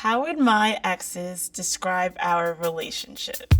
How would my exes describe our relationship?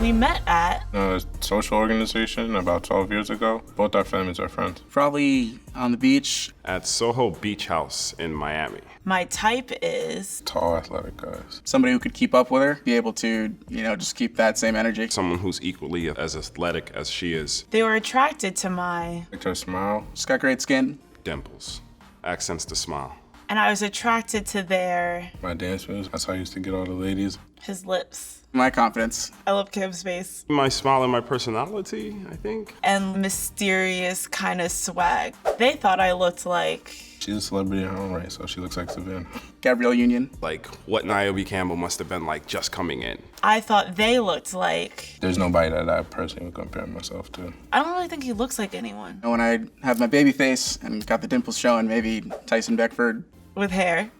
We met at a social organization about 12 years ago. Both our families are friends. Probably on the beach. At Soho Beach House in Miami. my type is Tall, athletic guys. Somebody who could keep up with her, be able to, just keep that same energy. Someone who's equally as athletic as she is. they were attracted to my Like her smile. She's got great skin. Dimples. Accents the smile. and I was attracted to My dance moves. That's how I used to get all the ladies. his lips. My confidence. I love Kim's face. My smile and my personality, I think. And mysterious kind of swag. They thought I looked like She's a celebrity in her own right, so she looks like Savanna. Gabrielle Union. Like what Naomi Campbell must have been like just coming in. I thought they looked like. There's nobody that I personally would compare myself to. I don't really think he looks like anyone. And when I have my baby face and got the dimples showing, maybe Tyson Beckford. With hair.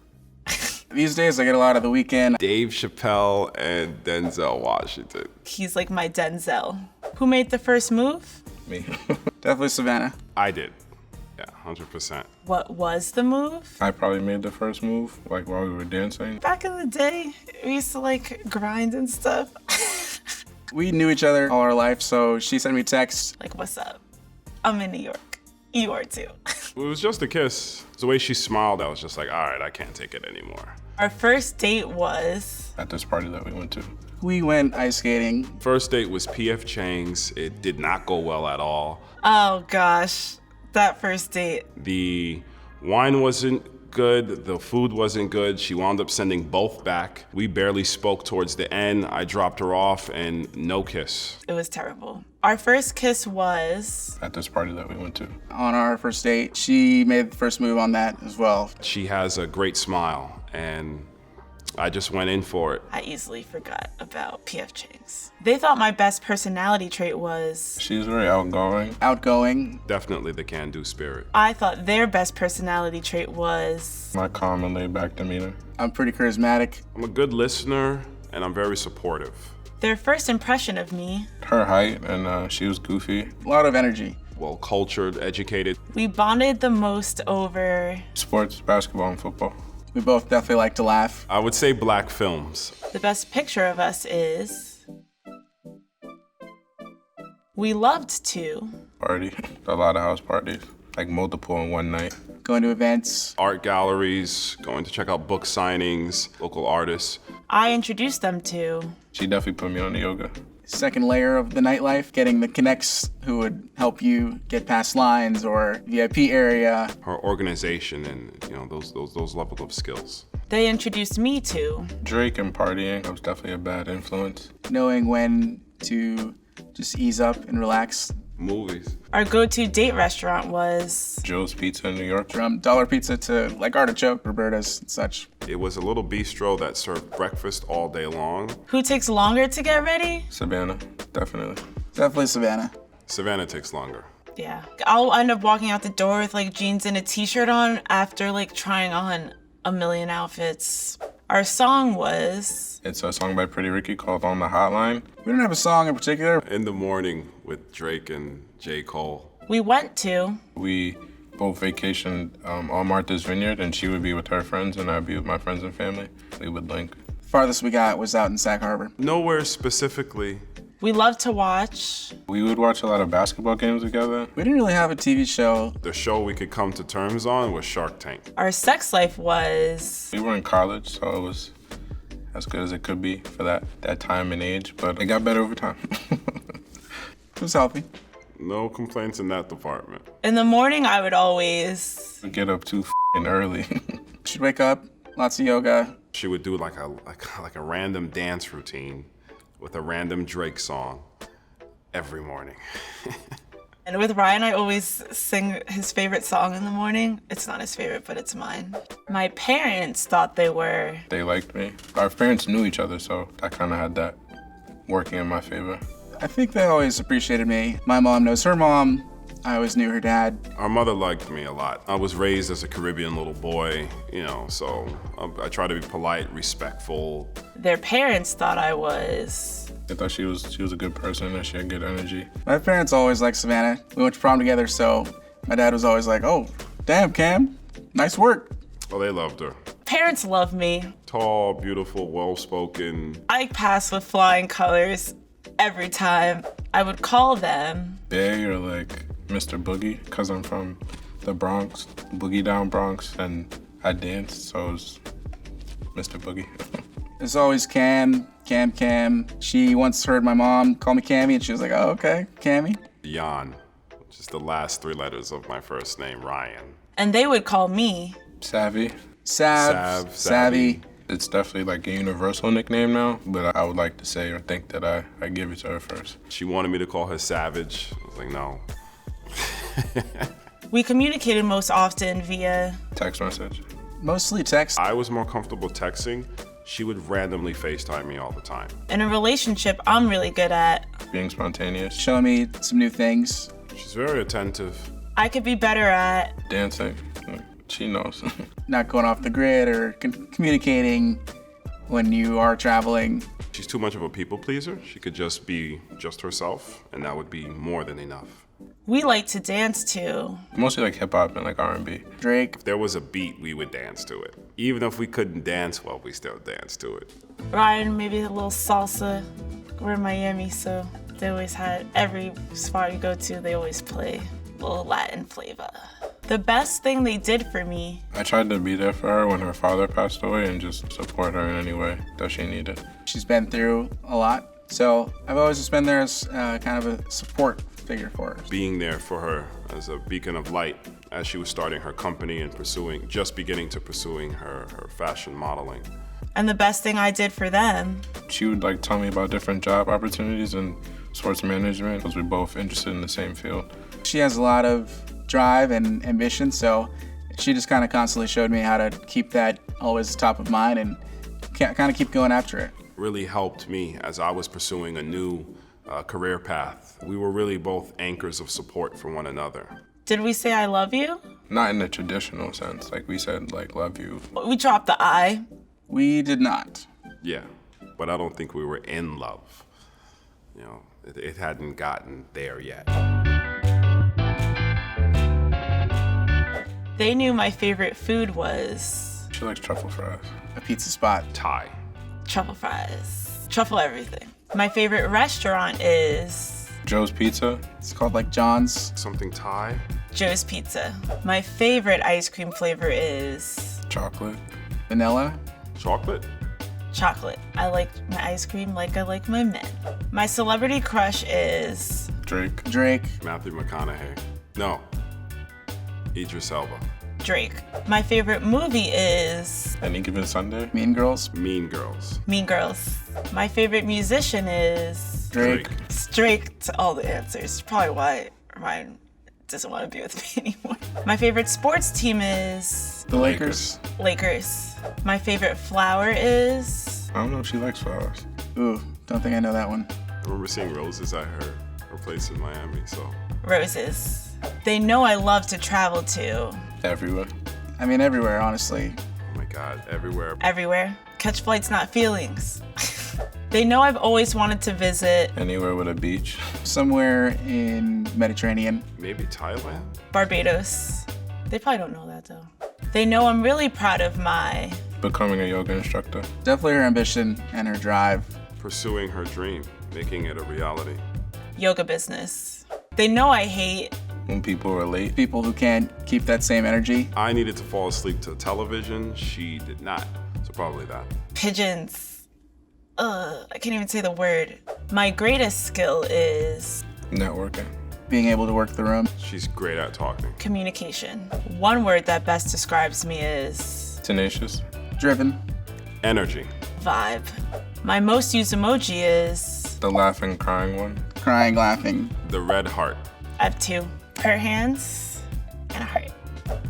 These days I get a lot of The Weeknd. Dave Chappelle and Denzel Washington. He's like my Denzel. Who made the first move? Me. Definitely Savanna. I did. Yeah, 100%. What was the move? I probably made the first move, like while we were dancing. Back in the day, we used to like grind and stuff. We knew each other all our life, so she sent me texts. Like, what's up? I'm in New York. You are too. It was just a kiss. The way she smiled, I was just like, all right, I can't take it anymore. Our first date was At this party that we went to. We went ice skating. First date was P.F. Chang's. It did not go well at all. oh gosh, that first date. The wine wasn't good, the food wasn't good. She wound up sending both back. We barely spoke towards the end. I dropped her off and no kiss. It was terrible. Our first kiss was At this party that we went to. On our first date, she made the first move on that as well. She has a great smile and I just went in for it. I easily forgot about P.F. Chang's. They thought my best personality trait was She's very outgoing. Outgoing. Definitely the can-do spirit. I thought their best personality trait was My calm and laid back demeanor. I'm pretty charismatic. I'm a good listener and I'm very supportive. their first impression of me. Her height, and she was goofy. A lot of energy. Well cultured, educated. We bonded the most over Sports, basketball, and football. We both definitely like to laugh. I would say black films. the best picture of us is we loved to Party. A lot of house parties. Like multiple in one night. Going to events. Art galleries, going to check out book signings, local artists. I introduced them to She definitely put me on the yoga. Second layer of the nightlife, getting the connects who would help you get past lines or VIP area. Her organization and those level of skills. they introduced me to Drake and partying. That was definitely a bad influence. Knowing when to just ease up and relax. Movies. our go-to date restaurant was Joe's Pizza in New York. From dollar pizza to like artichoke, Roberta's and such. It was a little bistro that served breakfast all day long. who takes longer to get ready. Savannah, definitely. Definitely Savanna. Savannah takes longer. Yeah, I'll end up walking out the door with like jeans and a t-shirt on after like trying on a million outfits. Our song was It's a song by Pretty Ricky called On the Hotline. We don't have a song in particular. In the Morning with Drake and J. Cole. we went to We both vacationed on Martha's Vineyard, and she would be with her friends, and I'd be with my friends and family. We would link. Farthest we got was out in Sac Harbor. Nowhere specifically. we love to watch We would watch a lot of basketball games together. We didn't really have a TV show. The show we could come to terms on was Shark Tank. our sex life was We were in college, so it was as good as it could be for that time and age, but it got better over time. It was healthy. No complaints in that department. in the morning. I would always We get up too early. She'd wake up, lots of yoga. She would do like a random dance routine with a random Drake song every morning. and with Ryan I always sing his favorite song in the morning. It's not his favorite, but it's mine. My parents thought they were They liked me. Our parents knew each other, so I kind of had that working in my favor. I think they always appreciated me. My mom knows her mom, I always knew her dad. Our mother liked me a lot. I was raised as a Caribbean little boy, so I try to be polite, respectful. Their parents thought I was. I thought she was a good person and she had good energy. My parents always liked Savanna. We went to prom together, so my dad was always like, oh, damn, Cam, nice work. Oh, they loved her. Parents love me. Tall, beautiful, well-spoken. I passed with flying colors every time. I would call them. Yeah, you're like Mr. Boogie, because I'm from the Bronx, Boogie Down Bronx, and I danced, so it was Mr. Boogie. It's always Cam. She once heard my mom call me Cammy, and she was like, oh, okay, Cammy. Jan, which is the last 3 letters of my first name, Ryan. And they would call me. Savvy. Savvy. Savvy. It's definitely like a universal nickname now, but I would like to say or think that I give it to her first. She wanted me to call her Savage. I was like, no. We communicated most often via Text message. Mostly text. I was more comfortable texting. She would randomly FaceTime me all the time. In a relationship, I'm really good at. Being spontaneous. Showing me some new things. She's very attentive. I could be better at. Dancing. She knows. Not going off the grid or communicating when you are traveling. She's too much of a people pleaser. She could just be just herself, and that would be more than enough. We like to dance too. Mostly like hip hop and like R&B. Drake. If there was a beat, we would dance to it. Even if we couldn't dance well, we still dance to it. Ryan, maybe a little salsa. We're in Miami, so they always had, every spot you go to, they always play a little Latin flavor. The best thing they did for me. I tried to be there for her when her father passed away and just support her in any way that she needed. She's been through a lot, so I've always just been there as kind of a support figure for her. Being there for her as a beacon of light as she was starting her company and just beginning to pursuing her fashion modeling. And the best thing I did for them. She would like tell me about different job opportunities in sports management because we're both interested in the same field. She has a lot of drive and ambition, so she just kind of constantly showed me how to keep that always top of mind and kind of keep going after it. Really helped me as I was pursuing a new career path. We were really both anchors of support for one another. Did we say I love you? Not in the traditional sense, like we said, like, love you. We dropped the I. We did not. Yeah, but I don't think we were in love. It hadn't gotten there yet. They knew my favorite food was. She likes truffle fries. A pizza spot. Thai. Truffle fries. Truffle everything. My favorite restaurant is. Joe's Pizza. It's called like John's. Something Thai. Joe's Pizza. My favorite ice cream flavor is. Chocolate. Vanilla. Chocolate. Chocolate. I like my ice cream like I like my men. My celebrity crush is. Drake. Matthew McConaughey. No. Idris Elba. Drake. My favorite movie is. Any Given Sunday. Mean Girls. Mean Girls. Mean Girls. My favorite musician is. Drake. Straight to all the answers. Probably why Ryan doesn't want to be with me anymore. My favorite sports team is. The Lakers. Lakers. My favorite flower is. I don't know if she likes flowers. Ooh, don't think I know that one. I remember seeing roses at her place in Miami, so. Roses. They know I love to travel to. Everywhere. I mean, everywhere, honestly. Oh my God, everywhere. Everywhere. Catch flights, not feelings. They know I've always wanted to visit. Anywhere with a beach. Somewhere in Mediterranean. Maybe Thailand? Barbados. They probably don't know that though. They know I'm really proud of my. Becoming a yoga instructor. Definitely her ambition and her drive. Pursuing her dream, making it a reality. Yoga business. They know I hate. When people are late. People who can't keep that same energy. I needed to fall asleep to television. She did not. So probably that. Pigeons. I can't even say the word. My greatest skill is. Networking. Being able to work the room. She's great at talking. Communication. One word that best describes me is. Tenacious. Driven. Energy. Vibe. My most used emoji is. The laughing, crying one. Crying, laughing. The red heart. I have 2. Pair of hands and a heart.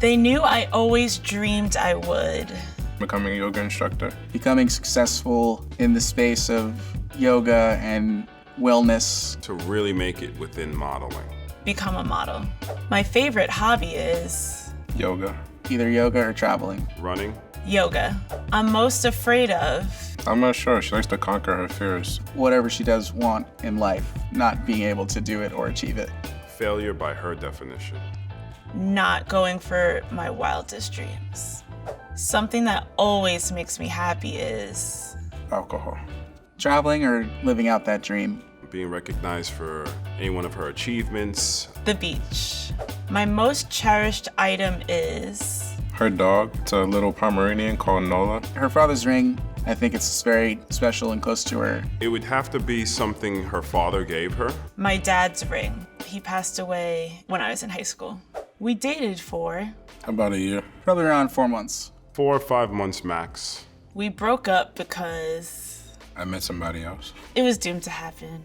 They knew I always dreamed I would. Becoming a yoga instructor. Becoming successful in the space of yoga and wellness. To really make it within modeling. become a model. My favorite hobby is Yoga. Either yoga or traveling. Running. yoga. I'm most afraid of I'm not sure. She likes to conquer her fears. Whatever she does want in life, not being able to do it or achieve it. Failure by her definition. not going for my wildest dreams. Something that always makes me happy is Alcohol. Traveling or living out that dream. Being recognized for any one of her achievements. the beach. My most cherished item is Her dog. It's a little Pomeranian called Nola. Her father's ring, I think it's very special and close to her. It would have to be something her father gave her. my dad's ring. He passed away when I was in high school. We dated for, About a year. Probably around 4 months. 4 or 5 months max. we broke up because I met somebody else. it was doomed to happen.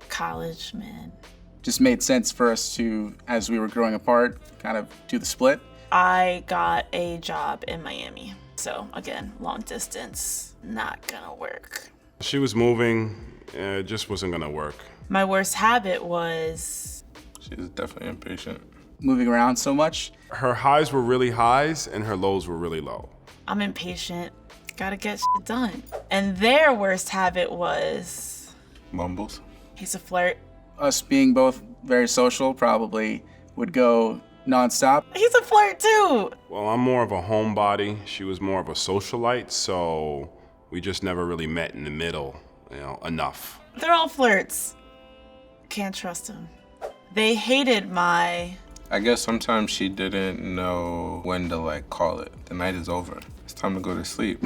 College, man. Just made sense for us to, as we were growing apart, kind of do the split. I got a job in Miami. So again, long distance, not gonna work. She was moving, it just wasn't gonna work. My worst habit was She's definitely impatient. Moving around so much. Her highs were really highs and her lows were really low. I'm impatient, gotta get shit done. And their worst habit was Mumbles. he's a flirt. Us being both very social probably would go nonstop. He's a flirt too. Well, I'm more of a homebody. She was more of a socialite, so we just never really met in the middle, enough. They're all flirts. Can't trust them. They hated my I guess sometimes she didn't know when to call it. The night is over. It's time to go to sleep.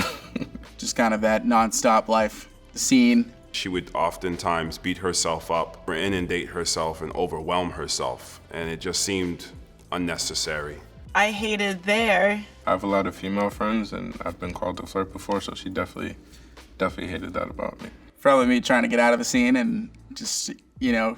Just kind of that nonstop life scene. She would oftentimes beat herself up, or inundate herself and overwhelm herself, and it just seemed unnecessary. I hated their I have a lot of female friends and I've been called a flirt before, so she definitely hated that about me. Probably me trying to get out of the scene and just,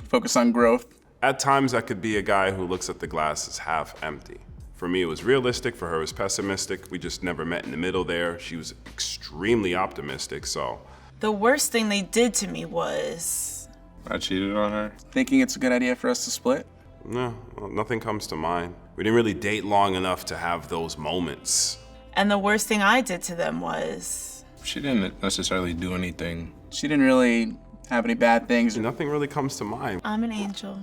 focus on growth. At times, I could be a guy who looks at the glass as half empty. For me, it was realistic. For her, it was pessimistic. We just never met in the middle there. She was extremely optimistic, so. the worst thing they did to me was I cheated on her. Thinking it's a good idea for us to split. No, well, nothing comes to mind. We didn't really date long enough to have those moments. and the worst thing I did to them was She didn't necessarily do anything. She didn't really have any bad things. Nothing really comes to mind. I'm an angel.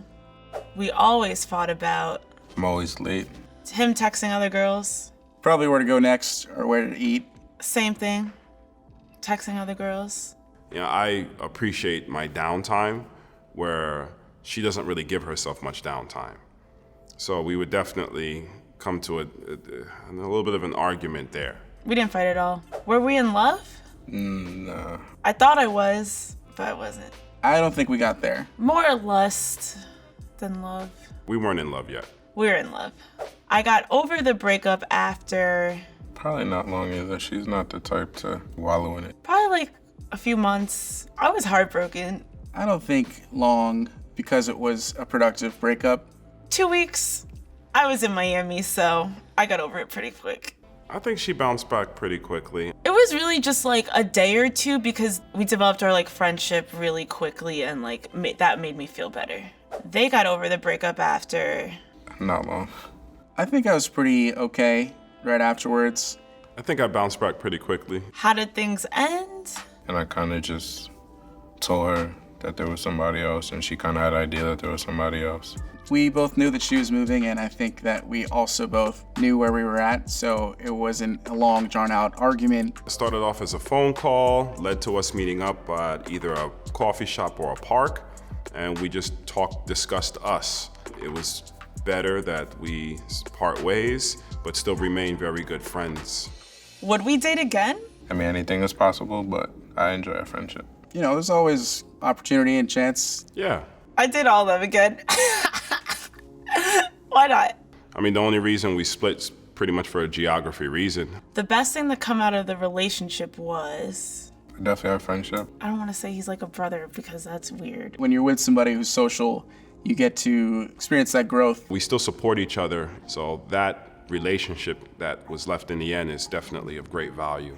We always fought about I'm always late. him texting other girls. Probably where to go next or where to eat. Same thing. Texting other girls. I appreciate my downtime where she doesn't really give herself much downtime. So we would definitely come to a little bit of an argument there. We didn't fight at all. Were we in love? Nah. I thought I was, but I wasn't. I don't think we got there. More lust than love. We weren't in love yet. We were in love. I got over the breakup after Probably not long either. She's not the type to wallow in it. probably a few months. I was heartbroken. I don't think long because it was a productive breakup. 2 weeks. I was in Miami, so I got over it pretty quick. I think she bounced back pretty quickly. It was really just a day or two because we developed our friendship really quickly and that made me feel better. They got over the breakup after. Not long. I think I was pretty okay right afterwards. I think I bounced back pretty quickly. How did things end? And I kind of just told her that there was somebody else, and she kind of had an idea that there was somebody else. We both knew that she was moving, and I think that we also both knew where we were at, so it wasn't a long, drawn-out argument. It started off as a phone call, led to us meeting up at either a coffee shop or a park, and we just discussed us. It was better that we part ways, but still remain very good friends. Would we date again? I mean, anything is possible, but I enjoy our friendship. There's always opportunity and chance. Yeah. I did all of them again. Why not? I mean, the only reason we split pretty much for a geography reason. The best thing to come out of the relationship was, Definitely our friendship. I don't want to say he's like a brother because that's weird. When you're with somebody who's social, you get to experience that growth. We still support each other, so that relationship that was left in the end is definitely of great value.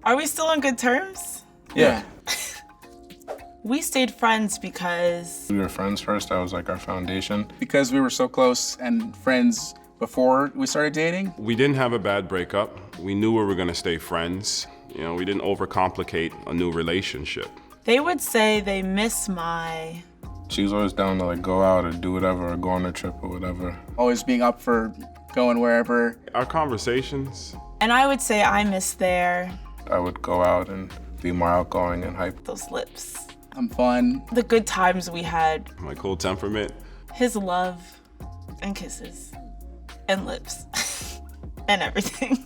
Are we still on good terms? Yeah. We stayed friends because We were friends first. That was like our foundation. Because we were so close and friends before we started dating. We didn't have a bad breakup. We knew we were gonna stay friends. You know, we didn't overcomplicate a new relationship. they would say they miss my She was always down to like go out or do whatever or go on a trip or whatever. Always being up for going wherever. Our conversations, and I would say I miss their I would go out and be more outgoing and hype. those lips. I'm fun. The good times we had, my cool temperament. his love and kisses and lips and everything.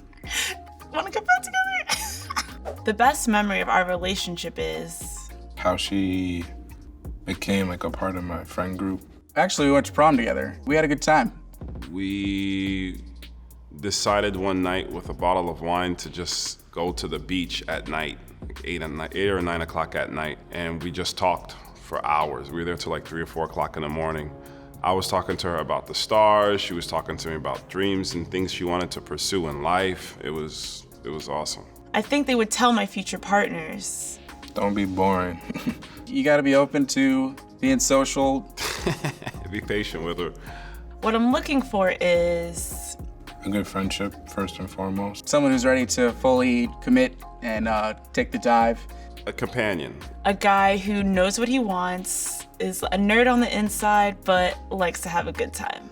Wanna get back together? The best memory of our relationship is How she became like a part of my friend group. Actually, we went to prom together. We had a good time. We decided one night with a bottle of wine to just go to the beach at night, like 8 or 9 o'clock at night, and we just talked for hours. We were there till like 3 or 4 o'clock in the morning. I was talking to her about the stars. She was talking to me about dreams and things she wanted to pursue in life. It was awesome. I think they would tell my future partners. Don't be boring. You gotta be open to being social. Be patient with her. What I'm looking for is A good friendship, first and foremost. Someone who's ready to fully commit and take the dive. A companion. a guy who knows what he wants, is a nerd on the inside, but likes to have a good time.